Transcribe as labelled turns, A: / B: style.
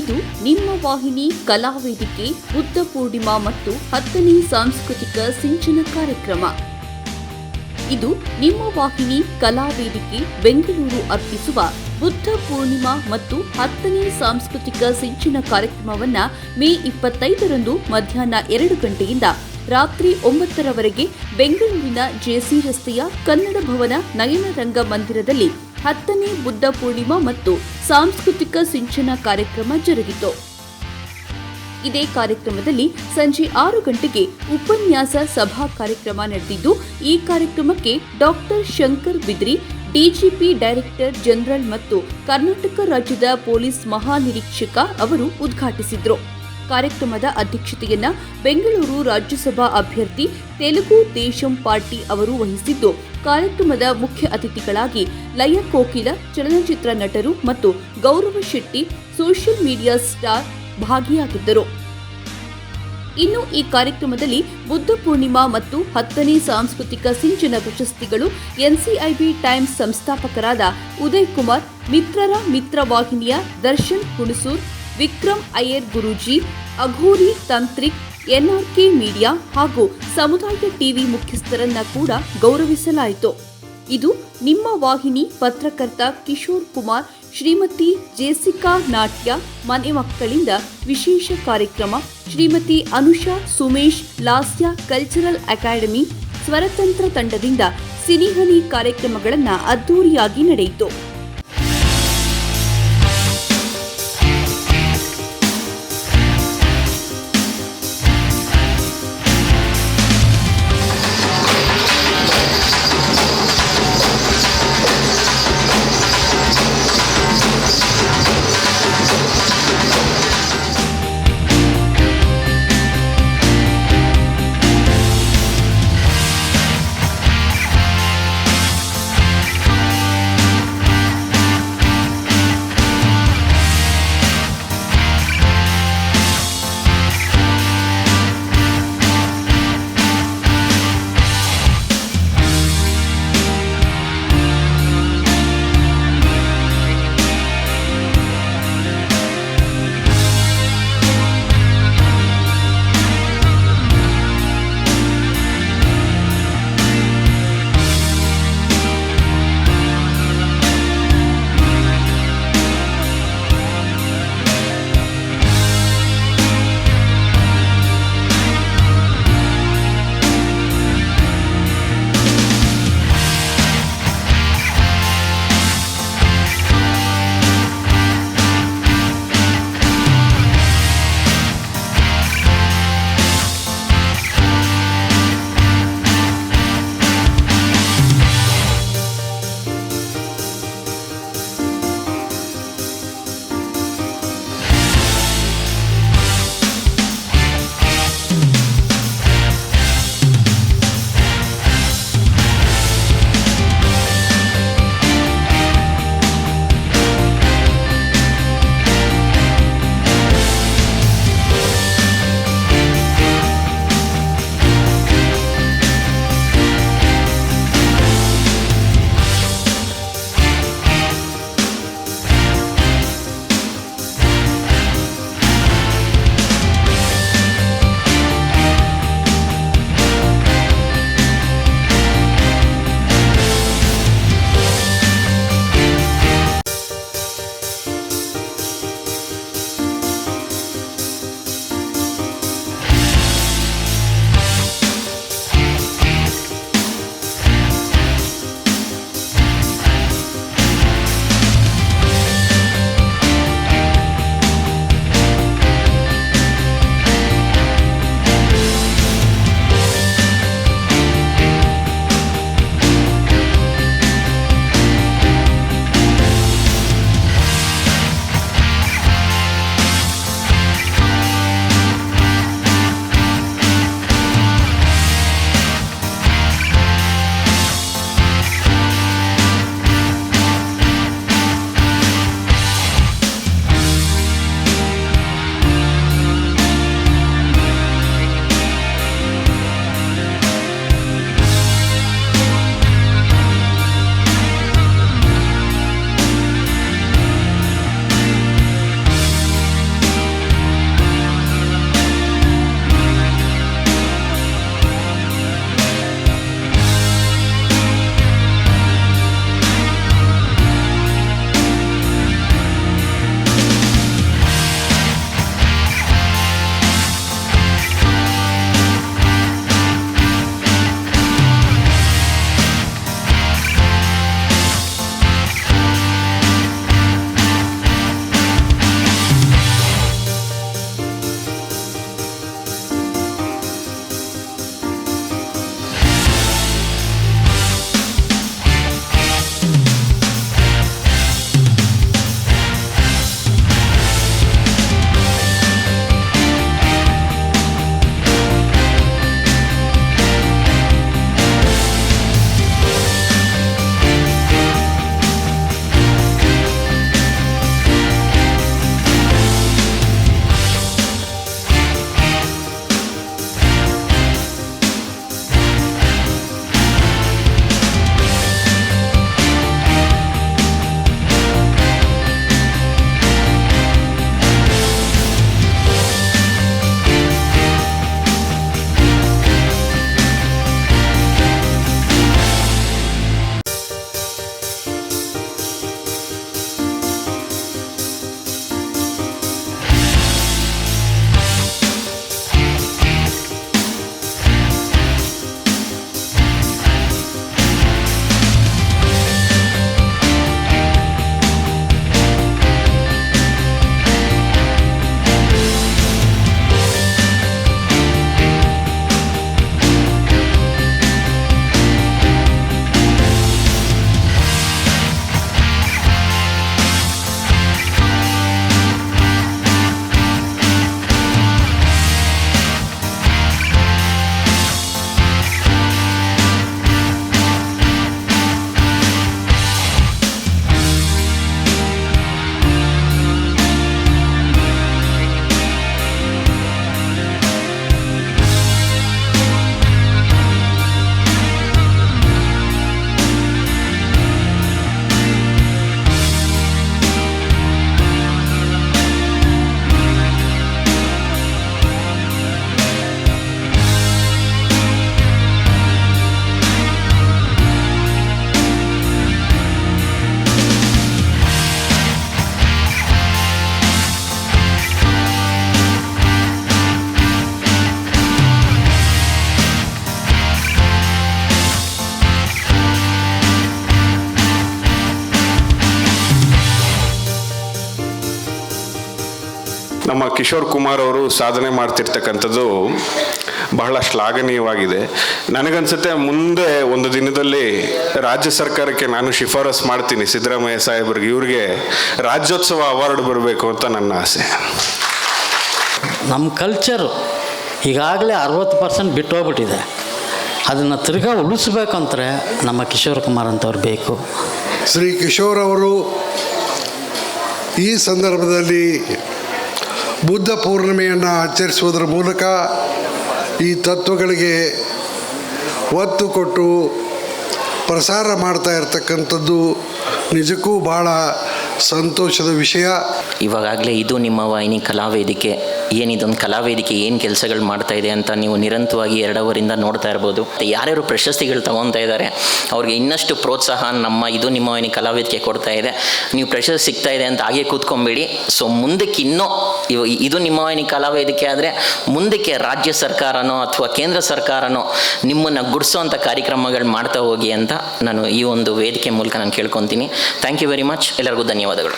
A: ಇದು ನಿಮ್ಮ ವಾಹಿನಿ ಕಲಾವೇದಿಕೆ ಬುದ್ಧ ಪೂರ್ಣಿಮಾ ಮತ್ತು 10ನೇ ಸಾಂಸ್ಕೃತಿಕ ಸಿಂಚನ ಕಾರ್ಯಕ್ರಮ. ಇದು ನಿಮ್ಮ ವಾಹಿನಿ ಕಲಾವೇದಿಕೆ ಬೆಂಗಳೂರು ಅರ್ಪಿಸುವ ಬುದ್ಧ ಪೂರ್ಣಿಮಾ ಮತ್ತು 10ನೇ ಸಾಂಸ್ಕೃತಿಕ ಸಿಂಚನ ಕಾರ್ಯಕ್ರಮವನ್ನು ಮೇ 25ರಂದು ಮಧ್ಯಾಹ್ನ 2 ಗಂಟೆಯಿಂದ ರಾತ್ರಿ 9ರವರೆಗೆ ಬೆಂಗಳೂರಿನ ಜೆಸಿ ರಸ್ತೆಯ ಕನ್ನಡ ಭವನ ನಯನ ರಂಗ ಮಂದಿರದಲ್ಲಿ 10ನೇ ಬುದ್ಧ ಪೂರ್ಣಿಮಾ ಮತ್ತು ಸಾಂಸ್ಕೃತಿಕ ಸಿಂಚನ ಕಾರ್ಯಕ್ರಮ ಜರುಗಿತು. ಇದೇ ಕಾರ್ಯಕ್ರಮದಲ್ಲಿ ಸಂಜೆ 6 ಗಂಟೆಗೆ ಉಪನ್ಯಾಸ ಸಭಾ ಕಾರ್ಯಕ್ರಮ ನಡೆದಿದ್ದು, ಈ ಕಾರ್ಯಕ್ರಮಕ್ಕೆ ಡಾಕ್ಟರ್ ಶಂಕರ್ ಬಿದ್ರಿ, ಡಿಜಿಪಿ ಡೈರೆಕ್ಟರ್ ಜನರಲ್ ಮತ್ತು ಕರ್ನಾಟಕ ರಾಜ್ಯದ ಪೊಲೀಸ್ ಮಹಾನಿರೀಕ್ಷಕ ಅವರು ಉದ್ಘಾಟಿಸಿದರು. ಕಾರ್ಯಕ್ರಮದ ಅಧ್ಯಕ್ಷತೆಯನ್ನ ಬೆಂಗಳೂರು ರಾಜ್ಯಸಭಾ ಅಭ್ಯರ್ಥಿ ತೆಲುಗು ದೇಶಂ ಪಾರ್ಟಿ ಅವರು ವಹಿಸಿದ್ದು, ಕಾರ್ಯಕ್ರಮದ ಮುಖ್ಯ ಅತಿಥಿಗಳಾಗಿ ಲಯ ಕೋಕಿಲ, ಚಲನಚಿತ್ರ ನಟರು ಮತ್ತು ಗೌರವ ಶೆಟ್ಟಿ, ಸೋಷಿಯಲ್ ಮೀಡಿಯಾ ಸ್ಟಾರ್ ಭಾಗಿಯಾಗಿದ್ದರು. ಇನ್ನು ಈ ಕಾರ್ಯಕ್ರಮದಲ್ಲಿ ಬುದ್ಧ ಪೂರ್ಣಿಮಾ ಮತ್ತು 10ನೇ ಸಾಂಸ್ಕೃತಿಕ ಸಿಂಚನ ಪ್ರಶಸ್ತಿಗಳು ಎನ್ಸಿಐಬಿ ಟೈಮ್ಸ್ ಸಂಸ್ಥಾಪಕರಾದ ಉದಯ್ ಕುಮಾರ್, ಮಿತ್ರರ ಮಿತ್ರ ವಾಹಿನಿಯ ದರ್ಶನ್ ಹುಣಸೂರ್, ವಿಕ್ರಮ್ ಅಯ್ಯರ್ ಗುರೂಜಿ, ಅಘೋರಿ ತಂತ್ರಿಕ್, ಎನ್ಆರ್ಕೆ ಮೀಡಿಯಾ ಹಾಗೂ ಸಮುದಾಯ ಟಿವಿ ಮುಖ್ಯಸ್ಥರನ್ನ ಕೂಡ ಗೌರವಿಸಲಾಯಿತು. ಇದು ನಿಮ್ಮ ವಾಹಿನಿ ಪತ್ರಕರ್ತ ಕಿಶೋರ್ ಕುಮಾರ್, ಶ್ರೀಮತಿ ಜೆಸಿಕಾ ನಾಟ್ಯ ಮನೆ ಮಕ್ಕಳಿಂದ ವಿಶೇಷ ಕಾರ್ಯಕ್ರಮ, ಶ್ರೀಮತಿ ಅನುಷಾ ಸುಮೇಶ್ ಲಾಸ್ಯ ಕಲ್ಚರಲ್ ಅಕಾಡೆಮಿ ಸ್ವರತಂತ್ರ ತಂಡದಿಂದ ಸಿನಿಹನಿ ಕಾರ್ಯಕ್ರಮಗಳನ್ನು ಅದ್ದೂರಿಯಾಗಿ ನಡೆಯಿತು.
B: ನಮ್ಮ ಕಿಶೋರ್ ಕುಮಾರ್ ಅವರು ಸಾಧನೆ ಮಾಡ್ತಿರ್ತಕ್ಕಂಥದ್ದು ಬಹಳ ಶ್ಲಾಘನೀಯವಾಗಿದೆ. ನನಗನ್ಸುತ್ತೆ ಮುಂದೆ ಒಂದು ದಿನದಲ್ಲಿ ರಾಜ್ಯ ಸರ್ಕಾರಕ್ಕೆ ನಾನು ಶಿಫಾರಸ್ ಮಾಡ್ತೀನಿ, ಸಿದ್ದರಾಮಯ್ಯ ಸಾಹೇಬ್ರಿಗೆ, ಇವ್ರಿಗೆ ರಾಜ್ಯೋತ್ಸವ ಅವಾರ್ಡ್ ಬರಬೇಕು ಅಂತ ನನ್ನ ಆಸೆ.
C: ನಮ್ಮ ಕಲ್ಚರು ಈಗಾಗಲೇ 60% ಬಿಟ್ಟು ಹೋಗ್ಬಿಟ್ಟಿದೆ. ಅದನ್ನು ತಿರ್ಗಾ ಉಳಿಸ್ಬೇಕಂದ್ರೆ ನಮ್ಮ ಕಿಶೋರ್ ಕುಮಾರ್ ಅಂತವ್ರು ಬೇಕು.
D: ಶ್ರೀ ಕಿಶೋರ್ ಅವರು ಈ ಸಂದರ್ಭದಲ್ಲಿ ಬುದ್ಧ ಪೂರ್ಣಿಮೆಯನ್ನು ಆಚರಿಸುವುದರ ಮೂಲಕ ಈ ತತ್ವಗಳಿಗೆ ಒತ್ತು ಕೊಟ್ಟು ಪ್ರಸಾರ ಮಾಡ್ತಾ ಇರತಕ್ಕಂಥದ್ದು ನಿಜಕ್ಕೂ ಭಾಳ ಸಂತೋಷದ ವಿಷಯ.
E: ಇವಾಗಲೇ ಇದು ನಿಮ್ಮ ವಾಹಿನಿ ಕಲಾವೇದಿಕೆ ಏನಿದೊಂದು ಕಲಾವೇದಿಕೆ ಏನು ಕೆಲಸಗಳು ಮಾಡ್ತಾ ಇದೆ ಅಂತ ನೀವು ನಿರಂತರವಾಗಿ 2 ಅವರಿಂದ ನೋಡ್ತಾ ಇರ್ಬೋದು. ಯಾರ್ಯಾರು ಪ್ರಶಸ್ತಿಗಳು ತೊಗೊತಾ ಇದ್ದಾರೆ ಅವ್ರಿಗೆ ಇನ್ನಷ್ಟು ಪ್ರೋತ್ಸಾಹ ನಮ್ಮ ಇದು ನಿಮ್ಮ ವಾಹಿನಿ ಕಲಾವೇದಿಕೆ ಕೊಡ್ತಾ ಇದೆ. ನೀವು ಪ್ರಶಸ್ತಿ ಸಿಗ್ತಾ ಇದೆ ಅಂತ ಹಾಗೆ ಕೂತ್ಕೊಂಬೇಡಿ. ಸೊ ಮುಂದಕ್ಕೆ ಇನ್ನೂ ಇದು ನಿಮ್ಮ ವಾಹಿನಿ ಕಲಾವೇದಿಕೆ ಆದರೆ ಮುಂದಕ್ಕೆ ರಾಜ್ಯ ಸರ್ಕಾರನೋ ಅಥವಾ ಕೇಂದ್ರ ಸರ್ಕಾರನೋ ನಿಮ್ಮನ್ನು ಗುಡಿಸೋವಂಥ ಕಾರ್ಯಕ್ರಮಗಳು ಮಾಡ್ತಾ ಹೋಗಿ ಅಂತ ನಾನು ಈ ಒಂದು ವೇದಿಕೆ ಮೂಲಕ ನಾನು ಕೇಳ್ಕೊತೀನಿ. Thank you very much. ಎಲ್ಲರಿಗೂ ಧನ್ಯವಾದಗಳು.